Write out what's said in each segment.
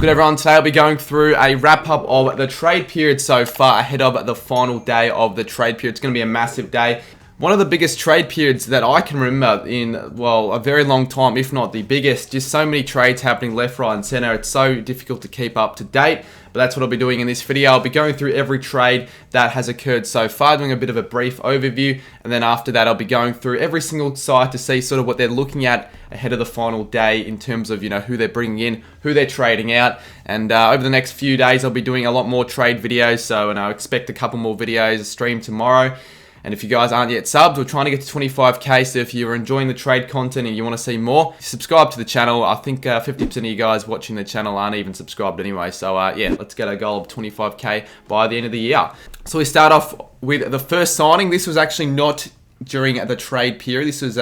Good everyone, today I'll be going through a wrap up of the trade period so far ahead of the final day of the trade period. It's going to be a massive day. One of the biggest trade periods that I can remember in, well, a very long time, if not the biggest. Just so many trades happening left, right and center. It's so difficult to keep up to date, but that's what I'll be doing in this video. I'll be going through every trade that has occurred so far, doing a bit of a brief overview, and then after that I'll be going through every single site to see sort of what they're looking at ahead of the final day in terms of, you know, who they're bringing in, who they're trading out, and over the next few days I'll be doing a lot more trade videos, so I expect a couple more videos streamed tomorrow. And if you guys aren't yet subbed, we're trying to get to 25k, so if you're enjoying the trade content and you want to see more, subscribe to the channel. I think 50% of you guys watching the channel aren't even subscribed anyway, so yeah, let's get a goal of 25k by the end of the year. So we start off with the first signing. This was actually not during the trade period. This was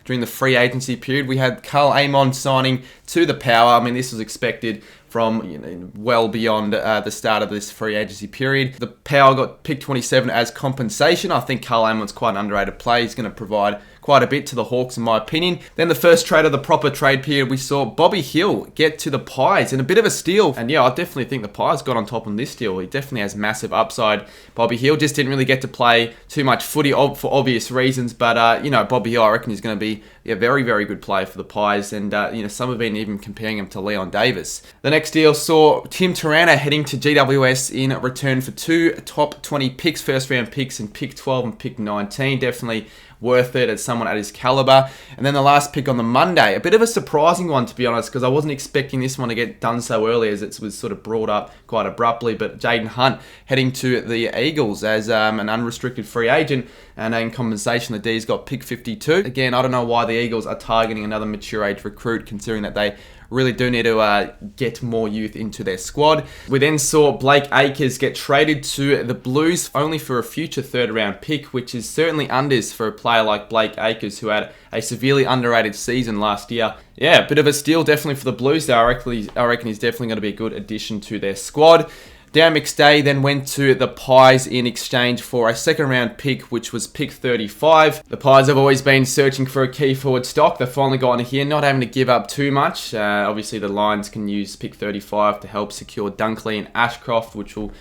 during the free agency period. We had Carl Amon signing to the Power. I mean, this was expected from, you know, well beyond the start of this free agency period. The Power got pick 27 as compensation. I think Carl Amon's quite an underrated play. He's going to provide quite a bit to the Hawks in my opinion. Then the first trade of the proper trade period, we saw Bobby Hill get to the Pies in a bit of a steal. And yeah, I definitely think the Pies got on top on this deal. He definitely has massive upside. Bobby Hill just didn't really get to play too much footy for obvious reasons. But, you know, Bobby Hill, I reckon he's going to be a very, very good player for the Pies. And, you know, some have been even comparing him to Leon Davis. The next deal saw Tim Taranto heading to GWS in return for 2 top 20 picks, first round picks in pick 12 and pick 19. Definitely worth it as someone at his caliber. And then the last pick on the Monday, a bit of a surprising one to be honest, because I wasn't expecting this one to get done so early as it was sort of brought up quite abruptly. But Jayden Hunt heading to the Eagles as an unrestricted free agent, and in compensation the D's got pick 52. Again, I don't know why the Eagles are targeting another mature age recruit, considering that they really do need to get more youth into their squad. We then saw Blake Acres get traded to the Blues only for a future third round pick, which is certainly unders for a player like Blake Acres, who had a severely underrated season last year. Yeah, a bit of a steal definitely for the Blues there. I reckon he's definitely going to be a good addition to their squad. Dan McStay then went to the Pies in exchange for a second round pick, which was pick 35. The Pies have always been searching for a key forward stock. They've finally gotten here, not having to give up too much. Obviously the Lions can use pick 35 to help secure Dunkley and Ashcroft, which we'll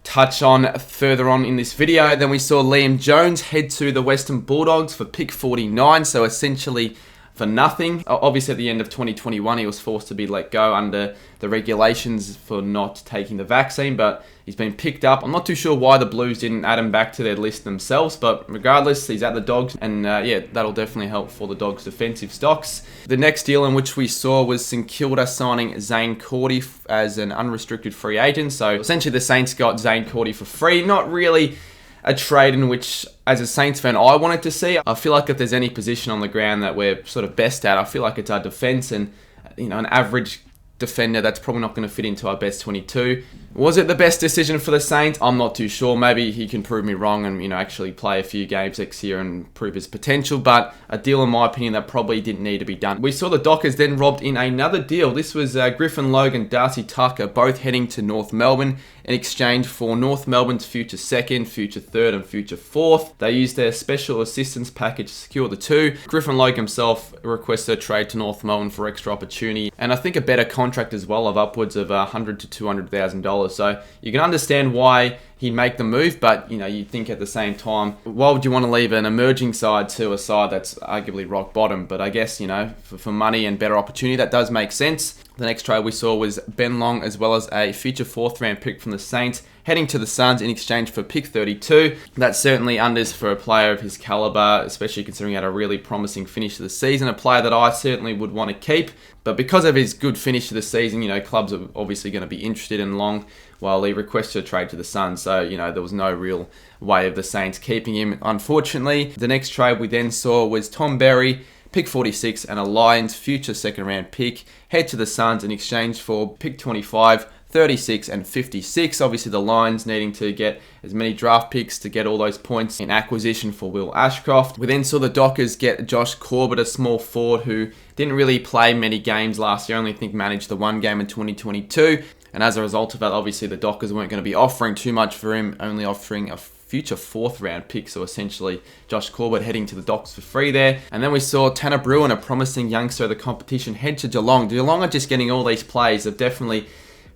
touch on further on in this video. Then we saw Liam Jones head to the Western Bulldogs for pick 49, so essentially for nothing. Obviously at the end of 2021 he was forced to be let go under the regulations for not taking the vaccine, but he's been picked up. I'm not too sure why the Blues didn't add him back to their list themselves, but regardless, he's at the Dogs, and yeah, that'll definitely help for the Dogs' defensive stocks. The next deal in which we saw was St Kilda signing ZAINE CORDY as an unrestricted free agent. So essentially the Saints got ZAINE CORDY for free. Not really a trade in which, as a Saints fan, I wanted to see. I feel like if there's any position on the ground that we're sort of best at, I feel like it's our defense, and, you know, an average defender that's probably not going to fit into our best 22. Was it the best decision for the Saints? I'm not too sure. Maybe he can prove me wrong and, you know, actually play a few games next year and prove his potential, but a deal in my opinion that probably didn't need to be done. We saw the Dockers then robbed in another deal. This was Griffin Logan, Darcy Tucker, both heading to North Melbourne in exchange for North Melbourne's future second, future third and future fourth. They used their special assistance package to secure the two. Griffin Logan himself requested a trade to North Melbourne for extra opportunity, and I think a better contract as well of upwards of $100,000 to $200,000. So you can understand why he'd make the move, but, you know, you think at the same time, why would you want to leave an emerging side to a side that's arguably rock bottom? But I guess, you know, for money and better opportunity, that does make sense. The next trade we saw was Ben Long as well as a future fourth round pick from the Saints heading to the Suns in exchange for pick 32. That's certainly unders for a player of his caliber, especially considering he had a really promising finish to the season. A player that I certainly would want to keep, but because of his good finish to the season, you know, clubs are obviously going to be interested in Long, while he requested a trade to the Suns. So, you know, there was no real way of the Saints keeping him, unfortunately. The next trade we then saw was Tom Berry, pick 46, and a Lions future second round pick head to the Suns in exchange for pick 25, 36 and 56. Obviously the Lions needing to get as many draft picks to get all those points in acquisition for Will Ashcroft. We then saw the Dockers get Josh Corbett, a small forward who didn't really play many games last year. I only think managed the one game in 2022. And as a result of that, obviously the Dockers weren't going to be offering too much for him, only offering a future 4th round pick. So essentially Josh Corbett heading to the Dockers for free there. And then we saw Tanner Bruin, a promising youngster of the competition, head to Geelong. Geelong are just getting all these plays. They've definitely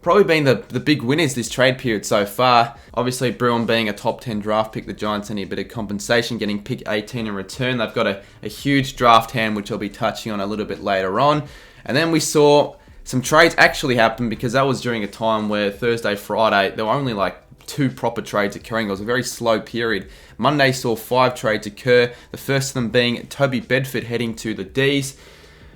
probably been the big winners this trade period so far. Obviously, Bruin being a top 10 draft pick, the Giants need a bit of compensation, getting pick 18 in return. They've got a huge draft hand, which I'll be touching on a little bit later on. And then we saw some trades actually happen, because that was during a time where Thursday, Friday, there were only like 2 proper trades occurring. It was a very slow period. Monday saw 5 trades occur, the first of them being Toby Bedford heading to the D's.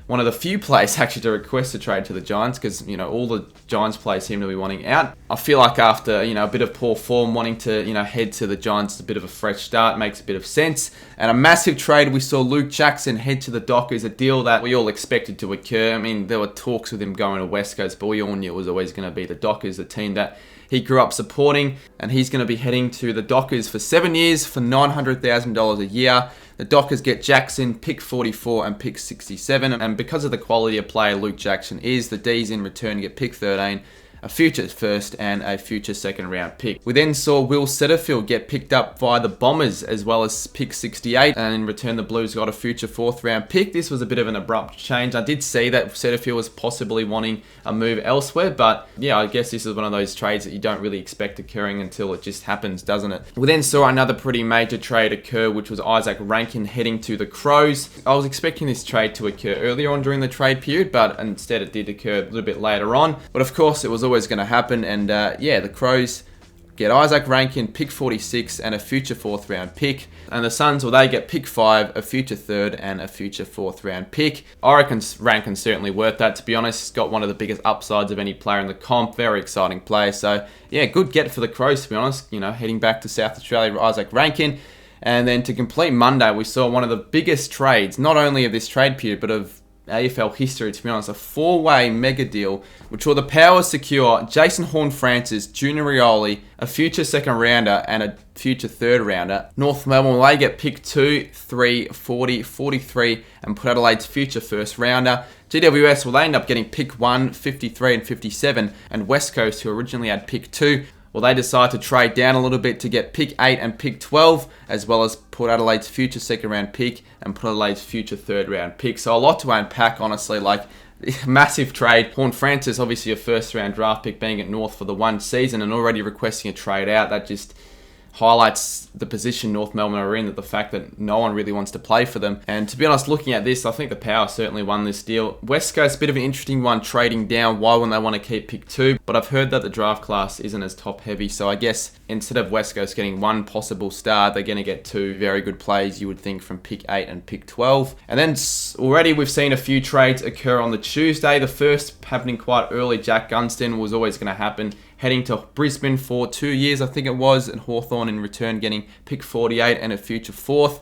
One of the few players actually to request a trade to the Giants, because, you know, all the Giants players seem to be wanting out. I feel like after, you know, a bit of poor form, wanting to, you know, head to the Giants, a bit of a fresh start makes a bit of sense. And a massive trade, we saw Luke Jackson head to the Dockers, a deal that we all expected to occur. I mean, there were talks with him going to West Coast, but we all knew it was always going to be the Dockers, the team that he grew up supporting, and he's going to be heading to the Dockers for 7 years for $900,000 a year. The Dockers get Jackson, pick 44 and pick 67, and because of the quality of player Luke Jackson is, the D's in return get pick 13, a future first and a future second round pick. We then saw Will Setterfield get picked up via the Bombers as well as pick 68, and in return the Blues got a future 4th round pick. This was a bit of an abrupt change. I did see that Setterfield was possibly wanting a move elsewhere, but yeah, I guess this is one of those trades that you don't really expect occurring until it just happens, doesn't it? We then saw another pretty major trade occur, which was Isaac Rankin heading to the Crows. I was expecting this trade to occur earlier on during the trade period, but instead it did occur a little bit later on. But of course it was always going to happen, and yeah, the Crows get Isaac Rankin, pick 46 and a future 4th round pick, and the Suns, well, they get pick 5, a future 3rd and a future 4th round pick. I reckon Rankin's certainly worth that, to be honest. He's got one of the biggest upsides of any player in the comp, very exciting player, so yeah, good get for the Crows, to be honest. You know, heading back to South Australia, Isaac Rankin. And then to complete Monday, we saw one of the biggest trades, not only of this trade period, but of AFL history, to be honest, a 4-way mega deal, which saw the Powers secure Jason Horne-Francis, Junior Rioli, a future 2nd rounder and a future 3rd rounder. North Melbourne, they get pick 2, 3, 40, 43 and Port Adelaide's future 1st rounder. GWS, well, they end up getting pick 1, 53 and 57, and West Coast, who originally had pick 2, well, they decide to trade down a little bit to get pick 8 and pick 12, as well as Port Adelaide's future 2nd round pick and Port Adelaide's future 3rd round pick. So a lot to unpack, honestly. Like, massive trade. Horne-Francis, obviously a 1st round draft pick, being at North for the 1 season and already requesting a trade out. That just highlights the position North Melbourne are in, that the fact that no one really wants to play for them. And to be honest, looking at this, I think the Power certainly won this deal. West Coast, a bit of an interesting one, trading down. Why wouldn't they want to keep pick 2? But I've heard that the draft class isn't as top heavy, so I guess instead of West Coast getting 1 possible star, they're going to get 2 very good plays, you would think, from pick 8 and pick 12. And then already we've seen a few trades occur on the Tuesday. The first happening quite early. Jack Gunston was always going to happen, heading to Brisbane for 2 years, I think it was, and Hawthorn in return getting pick 48 and a future 4th.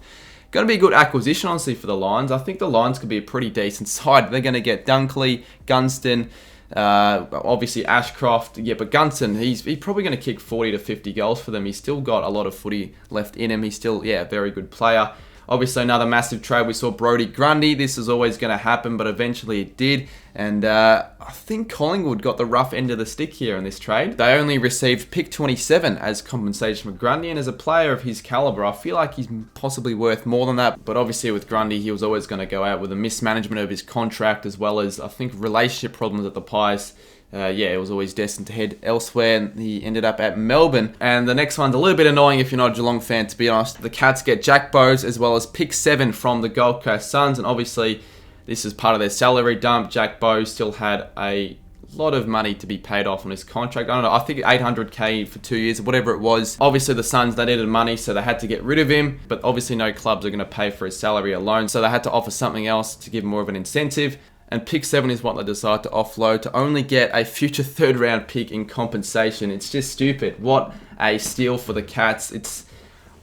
Going to be a good acquisition, honestly, for the Lions. I think the Lions could be a pretty decent side. They're going to get Dunkley, Gunston, obviously Ashcroft. Yeah, but Gunston, he's probably going to kick 40 to 50 goals for them. He's still got a lot of footy left in him. He's still, yeah, a very good player. Obviously, another massive trade. We saw BRODIE GRUNDY. This is always going to happen, but eventually it did. And I think Collingwood got the rough end of the stick here in this trade. They only received pick 27 as compensation for Grundy, and as a player of his caliber, I feel like he's possibly worth more than that. But obviously with Grundy, he was always going to go out with a mismanagement of his contract, as well as, I think, relationship problems at the Pies. Yeah, it was always destined to head elsewhere, and he ended up at Melbourne. And the next one's a little bit annoying if you're not a Geelong fan, to be honest. The Cats get Jack Bowes as well as pick 7 from the Gold Coast Suns, and obviously this is part of their salary dump. Jack Bowes still had a lot of money to be paid off on his contract. I don't know, I think $800K for 2 years, or whatever it was. Obviously the Suns, they needed money, so they had to get rid of him, but obviously no clubs are going to pay for his salary alone, so they had to offer something else to give more of an incentive. And pick 7 is what they decide to offload to only get a future 3rd round pick in compensation. It's just stupid. What a steal for the Cats. It's,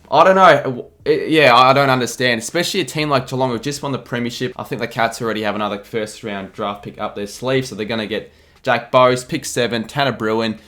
I don't know. Yeah, I don't understand. Especially a team like Geelong who just won the premiership. I think the Cats already have another 1st round draft pick up their sleeve. So they're going to get Jack Bowes, pick 7, Tanner Bruin,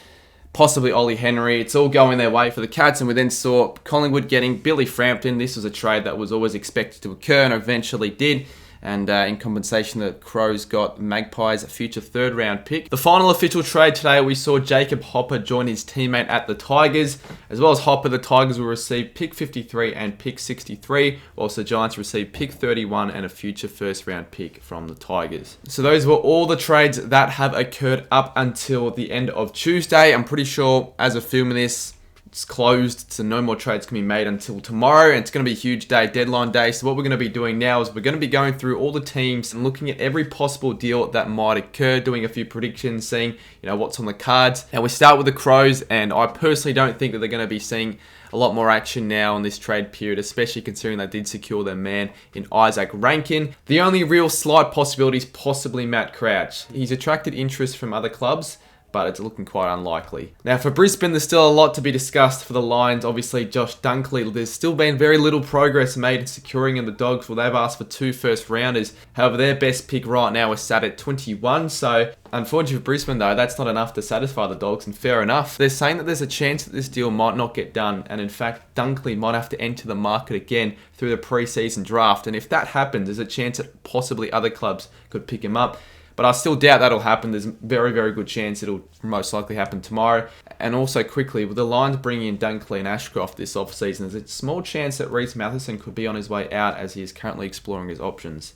possibly Ollie Henry. It's all going their way for the Cats. And we then saw Collingwood getting Billy Frampton. This was a trade that was always expected to occur and eventually did. And in compensation, the Crows got Magpies' future third-round pick. The final official trade today, we saw Jacob Hopper join his teammate at the Tigers. As well as Hopper, the Tigers will receive pick 53 and pick 63, whilst the Giants receive pick 31 and a future first-round pick from the Tigers. So those were all the trades that have occurred up until the end of Tuesday. I'm pretty sure, as of filming this, it's closed, so no more trades can be made until tomorrow, and it's going to be a huge day, deadline day. So what we're going to be doing now is we're going to be going through all the teams and looking at every possible deal that might occur, doing a few predictions, seeing what's on the cards. Now we start with the Crows, and I personally don't think that they're going to be seeing a lot more action now in this trade period, especially considering they did secure their man in Isaac Rankin. The only real slight possibility is possibly Matt Crouch. He's attracted interest from other clubs, but it's looking quite unlikely. Now for Brisbane, there's still a lot to be discussed for the Lions. Obviously, Josh Dunkley, there's still been very little progress made in securing in the Dogs. Well, they've asked for 2 first-rounders. However, their best pick right now is sat at 21. So, unfortunately for Brisbane, though, that's not enough to satisfy the Dogs, and fair enough. They're saying that there's a chance that this deal might not get done, and in fact, Dunkley might have to enter the market again through the pre-season draft. And if that happens, there's a chance that possibly other clubs could pick him up. But I still doubt that'll happen. There's a very, very good chance it'll most likely happen tomorrow. And also quickly, with the Lions bringing in Dunkley and Ashcroft this offseason, there's a small chance that Reece Matheson could be on his way out as he is currently exploring his options.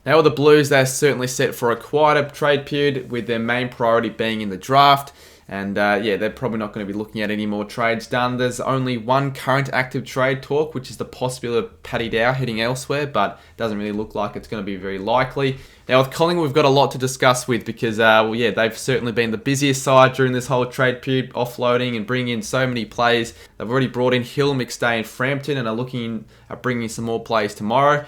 Now with the Blues, they're certainly set for a quieter trade period, with their main priority being in the draft. And they're probably not going to be looking at any more trades done. There's only one current active trade talk, which is the possibility of Paddy Dow heading elsewhere, but doesn't really look like it's going to be very likely. Now with Collingwood, we've got a lot to discuss with because, they've certainly been the busiest side during this whole trade period, offloading and bringing in so many players. They've already brought in Hill, McStay and Frampton, and are looking at bringing some more players tomorrow.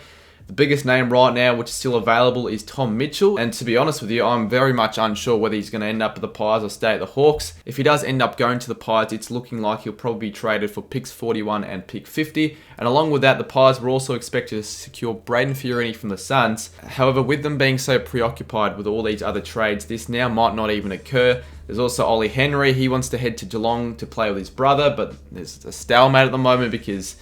The biggest name right now, which is still available, is Tom Mitchell. And to be honest with you, I'm very much unsure whether he's going to end up at the Pies or stay at the Hawks. If he does end up going to the Pies, it's looking like he'll probably be traded for picks 41 and pick 50. And along with that, the Pies were also expected to secure Braden Fiorini from the Suns. However, with them being so preoccupied with all these other trades, this now might not even occur. There's also Ollie Henry. He wants to head to Geelong to play with his brother, but there's a stalemate at the moment because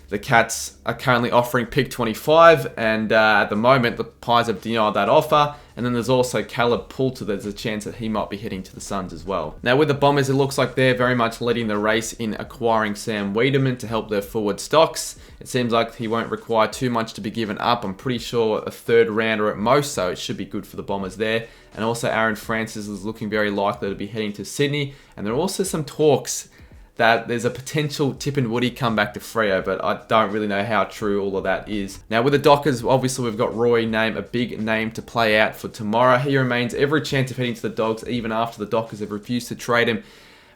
the Cats are currently offering pick 25, and at the moment, the Pies have denied that offer. And then there's also Caleb Poulter. There's a chance that he might be heading to the Suns as well. Now, with the Bombers, it looks like they're very much leading the race in acquiring Sam Wiedemann to help their forward stocks. It seems like he won't require too much to be given up. I'm pretty sure a third rounder at most, so it should be good for the Bombers there. And also, Aaron Francis is looking very likely to be heading to Sydney. And there are also some talks that there's a potential Tip and Woody come back to Freo, but I don't really know how true all of that is. Now with the Dockers, obviously we've got Roy Name, a big name to play out for tomorrow. He remains every chance of heading to the Dogs, even after the Dockers have refused to trade him,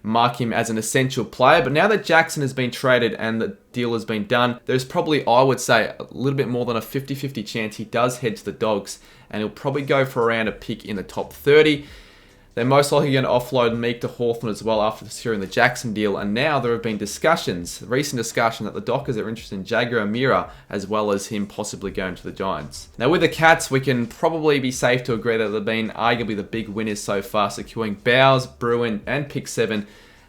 mark him as an essential player. But now that Jackson has been traded and the deal has been done, there's probably, I would say, a little bit more than a 50-50 chance he does head to the Dogs, and he'll probably go for around a pick in the top 30. They're most likely going to offload Meek to Hawthorn as well after securing the Jackson deal. And now there have been recent discussion that the Dockers are interested in Jager O'Meara as well as him possibly going to the Giants. Now with the Cats, we can probably be safe to agree that they've been arguably the big winners so far, securing Bowes, Bruin and pick 7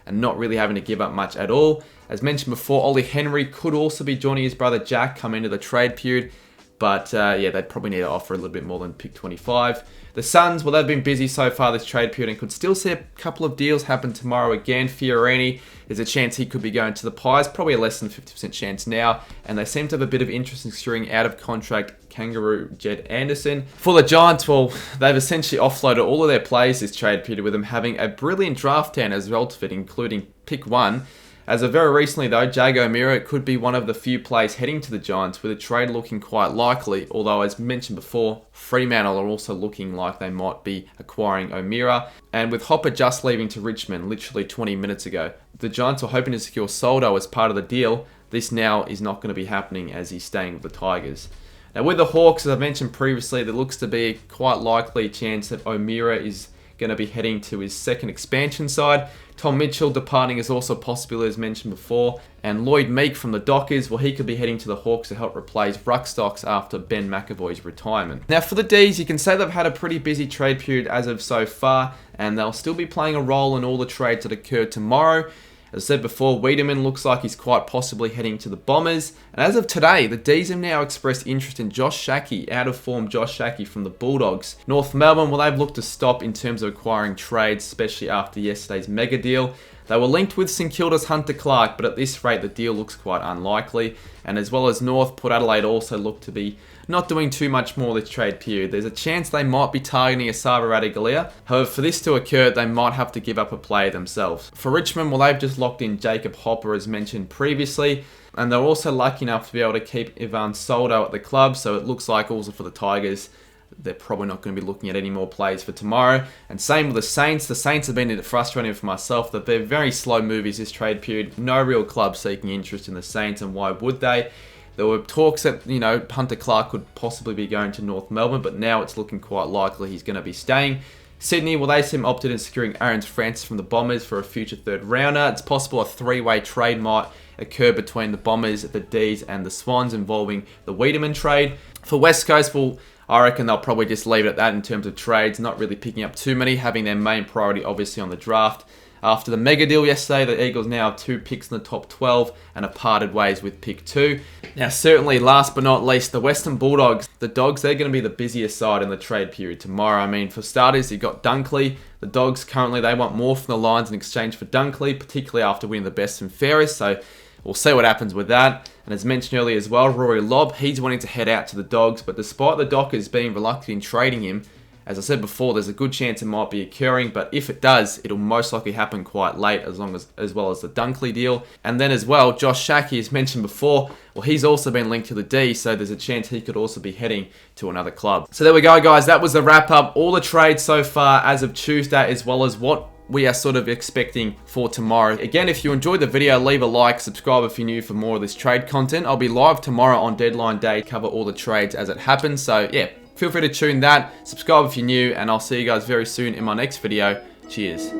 and not really having to give up much at all. As mentioned before, Ollie Henry could also be joining his brother Jack come into the trade period. But they'd probably need to offer a little bit more than pick 25. The Suns, well, they've been busy so far this trade period and could still see a couple of deals happen tomorrow again. Fiorini, there's a chance he could be going to the Pies, probably a less than 50% chance now. And they seem to have a bit of interest in securing out-of-contract Kangaroo Jed Anderson. For the Giants, well, they've essentially offloaded all of their players this trade period, with them having a brilliant draft hand as a result of it, including pick 1. As of very recently though, Jager O'Meara could be one of the few players heading to the Giants, with a trade looking quite likely, although as mentioned before, Fremantle are also looking like they might be acquiring O'Meara. And with Hopper just leaving to Richmond literally 20 minutes ago, the Giants were hoping to secure Soldo as part of the deal. This now is not going to be happening as he's staying with the Tigers. Now with the Hawks, as I mentioned previously, there looks to be a quite likely chance that O'Meara is going to be heading to his second expansion side. Tom Mitchell departing is also a possibility, as mentioned before. And Lloyd Meek from the Dockers, well, he could be heading to the Hawks to help replace Ruckstocks after Ben McAvoy's retirement. Now for the Ds, you can say they've had a pretty busy trade period as of so far, and they'll still be playing a role in all the trades that occur tomorrow. As I said before, Wiedemann looks like he's quite possibly heading to the Bombers. And as of today, the D's have now expressed interest in Josh Schache, out of form Josh Schache from the Bulldogs. North Melbourne, well, they've looked to stop in terms of acquiring trades, especially after yesterday's mega deal. They were linked with St Kilda's Hunter Clark, but at this rate the deal looks quite unlikely. And as well as North, Port Adelaide also look to be not doing too much more this trade period. There's a chance they might be targeting Asava Ratugolea. However, for this to occur, they might have to give up a player themselves. For Richmond, well, they've just locked in Jacob Hopper as mentioned previously. And they're also lucky enough to be able to keep Ivan Soldo at the club. So it looks like also for the Tigers, they're probably not going to be looking at any more plays for tomorrow. And same with the Saints. The Saints have been frustrating for myself that they're very slow movies this trade period. No real club seeking interest in the Saints, and why would they? There were talks that, Hunter Clark could possibly be going to North Melbourne, but now it's looking quite likely he's going to be staying. Sydney, well, they seem opted in securing Aaron Francis from the Bombers for a future third rounder. It's possible a three-way trade might occur between the Bombers, the D's and the Swans involving the Wiedemann trade. For West Coast, well, I reckon they'll probably just leave it at that in terms of trades, not really picking up too many, having their main priority obviously on the draft. After the mega deal yesterday, the Eagles now have 2 picks in the top 12 and have parted ways with pick 2. Now, certainly, last but not least, the Western Bulldogs. The Dogs, they're going to be the busiest side in the trade period tomorrow. I mean, for starters, you've got Dunkley. The Dogs currently, they want more from the Lions in exchange for Dunkley, particularly after winning the best and fairest. So we'll see what happens with that. And as mentioned earlier as well, Rory Lobb, he's wanting to head out to the Dogs. But despite the Dockers being reluctant in trading him, as I said before, there's a good chance it might be occurring, but if it does, it'll most likely happen quite late, as well as the Dunkley deal. And then as well, Josh Schache, as mentioned before, well, he's also been linked to the D, so there's a chance he could also be heading to another club. So there we go, guys. That was the wrap up. All the trades so far as of Tuesday, as well as what we are sort of expecting for tomorrow. Again, if you enjoyed the video, leave a like, subscribe if you're new for more of this trade content. I'll be live tomorrow on deadline day to cover all the trades as it happens. So yeah, feel free to tune that, subscribe if you're new, and I'll see you guys very soon in my next video. Cheers.